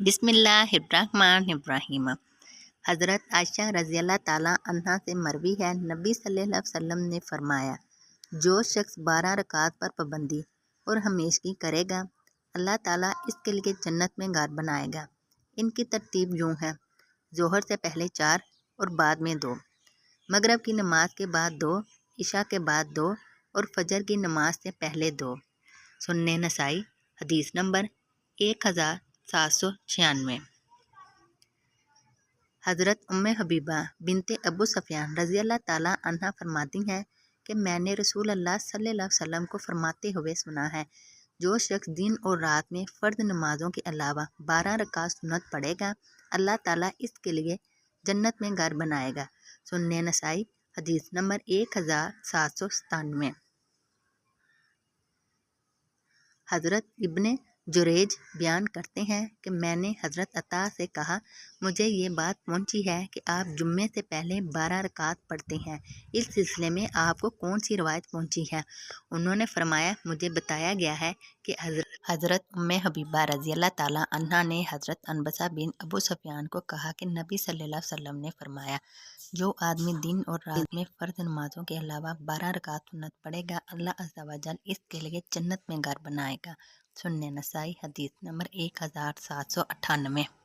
بسم اللہ الرحمن الرحیم۔ حضرت عائشہ رضی اللہ تعالیٰ عنہا سے مروی ہے، نبی صلی اللہ علیہ وسلم نے فرمایا، جو شخص 12 رکعات پر پابندی اور ہمیشگی کرے گا، اللہ تعالیٰ اس کے لیے جنت میں گھر بنائے گا۔ ان کی ترتیب یوں ہے: ظہر سے پہلے 4 اور بعد میں 2، مغرب کی نماز کے بعد 2، عشاء کے بعد 2 اور فجر کی نماز سے پہلے 2۔ سنن نسائی، حدیث نمبر 1796۔ حضرت ام حبیبہ بنت ابو سفیان رضی اللہ تعالیٰ عنہ فرماتی ہیں کہ میں نے رسول اللہ صلی اللہ علیہ وسلم کو فرماتے ہوئے سنا ہے، جو شخص دن اور رات میں فرض نمازوں کے علاوہ 12 رکعت سنت پڑھے گا، اللہ تعالیٰ اس کے لیے جنت میں گھر بنائے گا۔ سنن نسائی، حدیث نمبر 1797۔ حضرت ابن جریج بیان کرتے ہیں کہ میں نے حضرت عطا سے کہا، مجھے یہ بات پہنچی ہے کہ آپ جمعے سے پہلے 12 رکعات پڑھتے ہیں، اس سلسلے میں آپ کو کون سی روایت پہنچی ہے؟ انہوں نے فرمایا، مجھے بتایا گیا ہے کہ حضرت ام حبیبہ رضی اللہ تعالیٰ عنہا نے حضرت عنبسہ بن ابو سفیان کو کہا کہ نبی صلی اللہ علیہ وسلم نے فرمایا، جو آدمی دن اور رات میں فرض نمازوں کے علاوہ 12 رکعت سنت پڑھے گا، اللہ عز و جل اس کے لیے جنت میں گھر بنائے گا۔ سنن نسائی، حدیث نمبر 1798۔